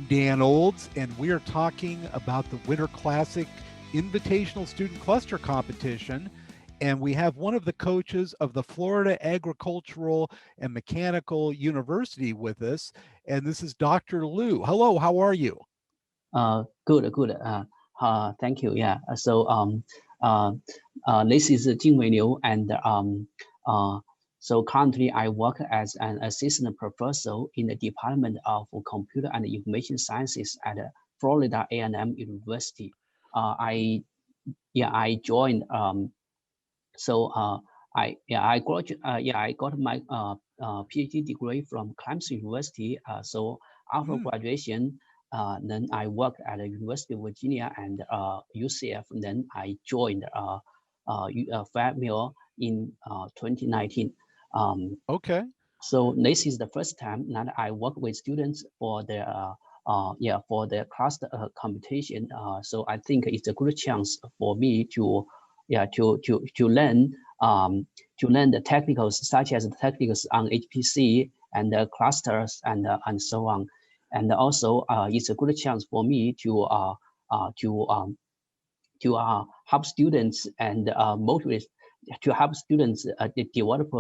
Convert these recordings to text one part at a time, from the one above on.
I'm Dan Olds, and we are talking about the Winter Classic Invitational Student Cluster Competition. And we have one of the coaches of the Florida Agricultural and Mechanical University with us, and this is Dr. Liu. Hello, how are you? Good. Thank you. Yeah. This is Jingwei Liu, and so currently I work as an assistant professor in the Department of Computer and Information Sciences at Florida A&M University. I joined. I got my PhD degree from Clemson University. So after graduation, then I worked at the University of Virginia and UCF. And then I joined FAMU in 2019. Okay. So this is the first time that I work with students for the cluster competition. So I think it's a good chance for me to learn the technicals, such as the technicals on HPC and the clusters and so on. And also it's a good chance for me to help students and motivate to help students develop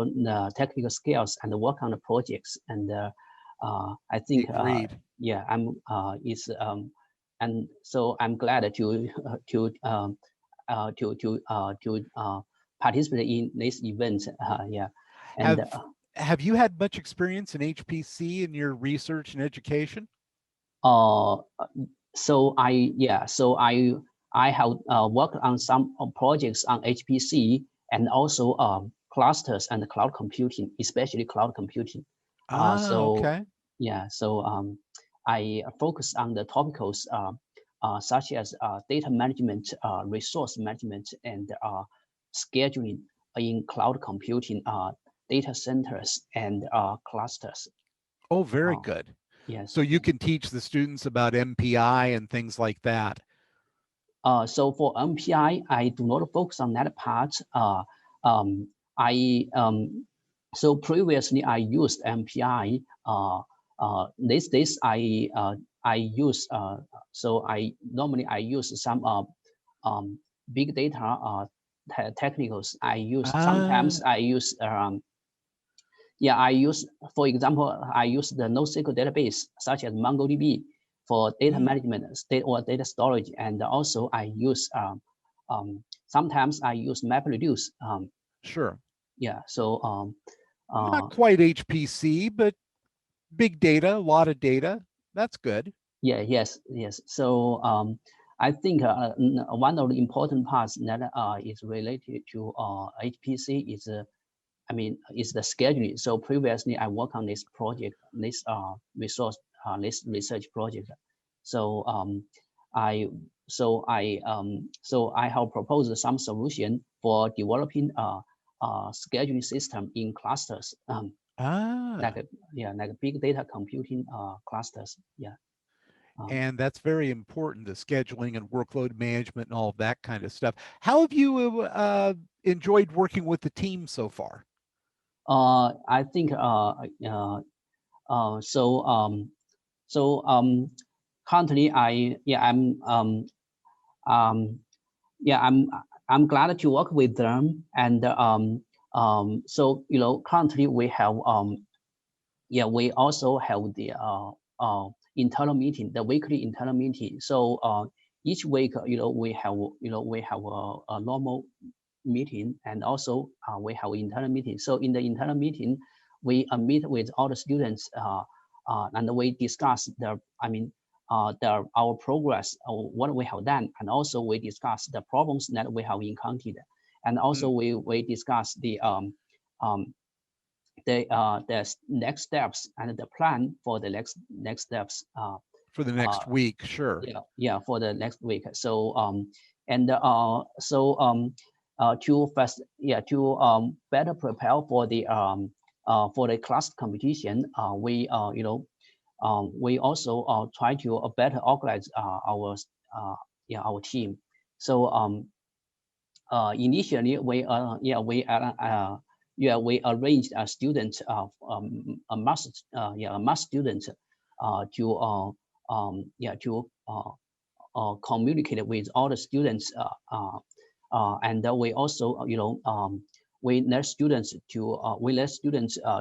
technical skills and work on the projects. And I think and so I'm glad to participate in this event. And have you had much experience in HPC in your research and education? So I have worked on some projects on HPC and also clusters and cloud computing, especially cloud computing. Okay. Yeah, so I focus on the topicals such as data management, resource management, and scheduling in cloud computing, data centers, and clusters. Oh, very good. Yes. So you can teach the students about MPI and things like that. So for MPI, I do not focus on that part. So previously I used MPI. These days I use so I normally use some big data technicals. I use sometimes I use for example I use the NoSQL database such as MongoDB for data management, or data storage, and also I use sometimes I use MapReduce. Sure. Yeah. So not quite HPC, but big data, a lot of data. That's good. Yeah. Yes. So I think one of the important parts that is related to HPC is is the scheduling. So previously I worked on this project, this research project. So I have proposed some solution for developing a scheduling system in clusters. Like big data computing clusters. Yeah. And that's very important, the scheduling and workload management and all of that kind of stuff. How have you enjoyed working with the team so far? I think currently I'm glad to work with them, and so currently we have we also have the internal meeting, the weekly internal meeting. So each week we have a normal meeting, and also we have internal meeting. So in the internal meeting, we meet with all the students and we discuss our progress, what we have done, and also we discuss the problems that we have encountered, and also we discuss the next steps and the plan for the next steps for the next week. Sure. Yeah, for the next week. So to better prepare for the class competition, we also try to better organize our team. So initially we arranged a student, a math student, to communicate with all the students, and we also we let students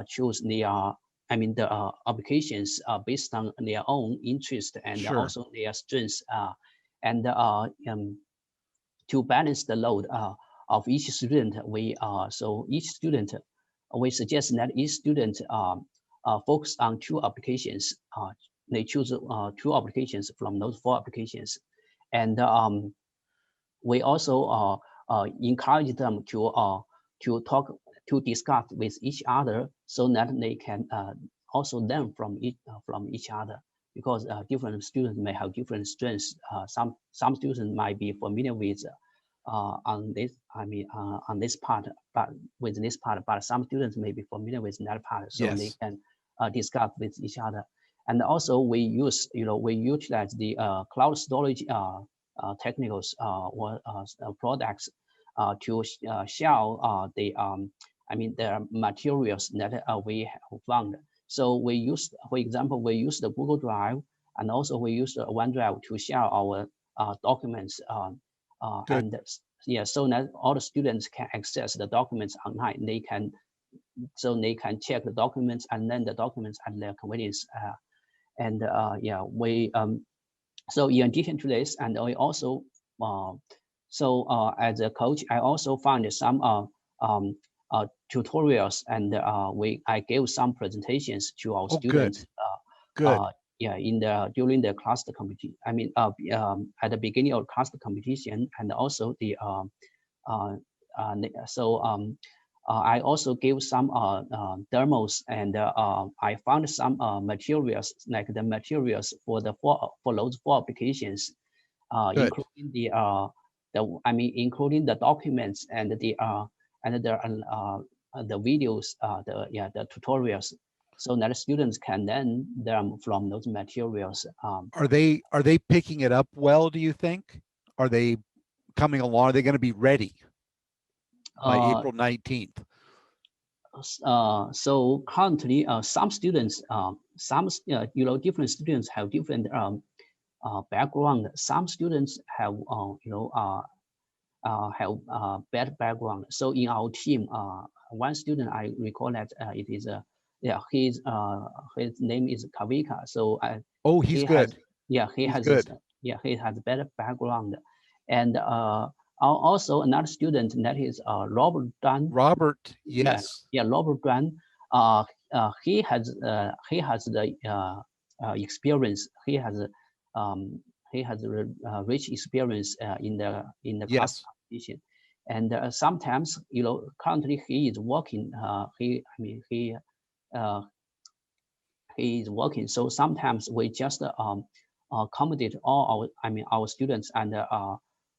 choose their the applications based on their own interest and Sure. also their strengths, and to balance the load of each student. Each student, we suggest that each student focus on two applications. They choose two applications from those four applications, and we also encourage them to talk, to discuss with each other, so that they can also learn from each other, because different students may have different strengths. Some students might be familiar with on this on this part, but with this part, but some students may be familiar with that part, so they Yes. can discuss with each other. And also we utilize the cloud storage technicals or products to share the materials that we have found. So we use, for example, we use the Google Drive, and also we use the OneDrive to share our documents, Good. and yeah, so that all the students can access the documents online. They can check the documents and then the documents at their convenience. And yeah, we so in addition to this, and we also as a coach, I also found some tutorials, and I gave some presentations to our Oh, good. students. Good. Yeah, during the cluster competition. At the beginning of cluster competition, and also the uh, so I also gave some demos, and I found some materials, like the materials for those four applications, Good. including including the documents and the videos, the tutorials, so that students can learn from those materials. Are they picking it up well, do you think? Are they coming along? Are they going to be ready by Uh, April 19th? so currently, some students, different students have different background. Some students have bad background. So in our team, one student, I recall that it is his name is Kavika. So Oh, he's he has good. he He's has this, good. he has better background. And also another student, that is Robert Dunn. Robert, yes. Robert Dunn. He has the experience. He has a rich experience in the class Yes. competition, and sometimes, currently he is working. Uh, he is working. So sometimes we just accommodate all our students, and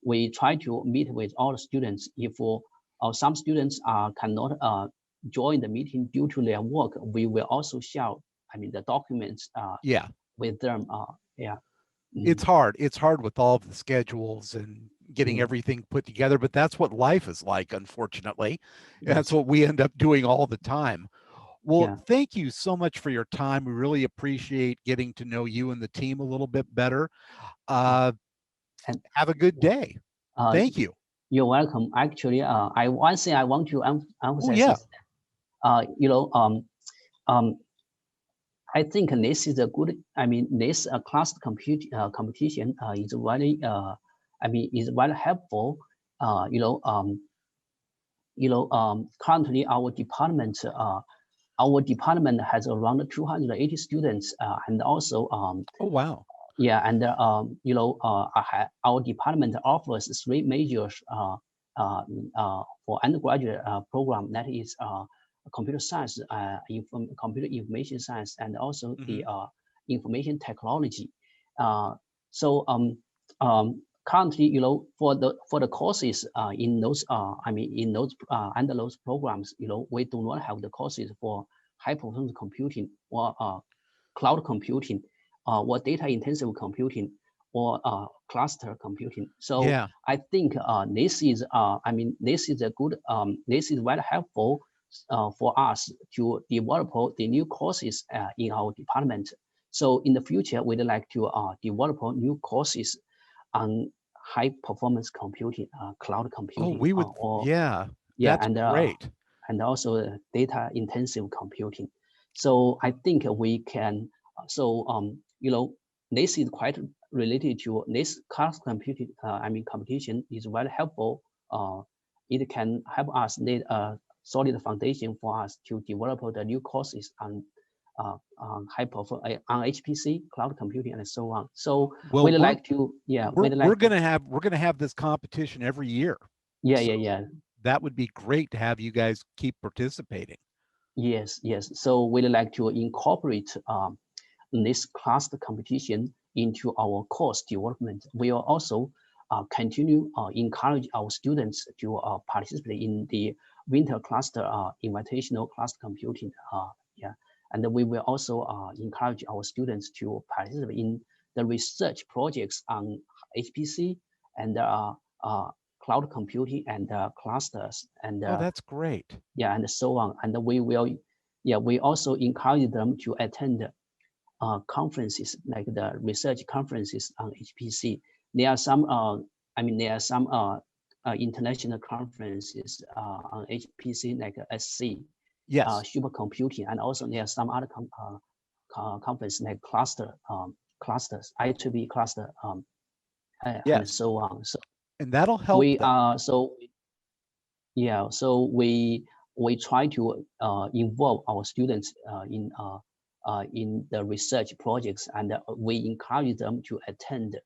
we try to meet with all the students. If some students cannot join the meeting due to their work, we will also share the documents Yeah. with them. Yeah. It's hard. It's hard with all of the schedules and getting Mm, everything put together, but that's what life is like, unfortunately. That's yes. what we end up doing all the time. Well, Yeah. thank you so much for your time. We really appreciate getting to know you and the team a little bit better. Uh, Uh, and have a good day. uh, Thank you. you're welcome. Actually, one thing I want to Oh, emphasize yeah. is um, I think this is a good. This class competition is very. Is very helpful. Uh, you know, um, Currently our department has around 280 students, and also Oh, wow. yeah, and our department offers three majors for undergraduate program. That is computer science, computer information science, and also the Hmm. information technology. Uh, so currently, for the courses in those under those programs, we do not have the courses for high performance computing or cloud computing, or data intensive computing, or cluster computing. So Yeah. I think this is a good, this is very helpful for us to develop the new courses in our department. So in the future, we'd like to develop new courses on high performance computing, cloud Oh, computing, we would, or yeah, yeah, that's great. and also data intensive computing. So I think we can. This is quite related to this cloud computing. Competition is very helpful. It can help us lay a solid foundation for us to develop the new courses on high performance on HPC, cloud computing, and so on. So Well, we'd like to, yeah, we're we'd like to, we're gonna have this competition every year. yeah, So yeah, yeah. that would be great to have you guys keep participating. Yes, yes. So we'd like to incorporate this cluster competition into our course development. We will also continue encourage our students to participate in the winter cluster invitational cluster computing. Yeah, and we will also encourage our students to participate in the research projects on HPC and cloud computing and clusters and Oh, that's great. yeah, and so on. And we will, yeah, we also encourage them to attend conferences like the research conferences on HPC. There are some, there are some international conferences on HPC like SC, Yes. supercomputing, and also there are some other conferences like clusters, IEEE cluster, and Yes. so on. So And that'll help we them. are so yeah, so we try to involve our students in the research projects, and we encourage them to attend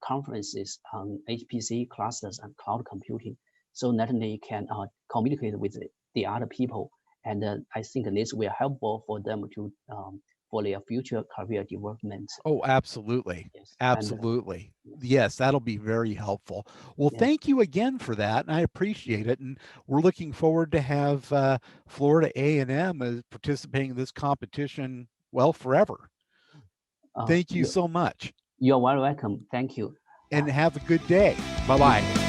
conferences on HPC clusters and cloud computing, so that they can communicate with the other people. And I think this will helpful for them to for their future career development. Oh, absolutely. Yes, and Absolutely. yes, Yes, that'll be very helpful. Well, yes. thank you again for that, and I appreciate it. And we're looking forward to have Florida A&M as participating in this competition, well, forever. Thank you You so much, you're very welcome. Thank you. and have a good day. Bye-bye.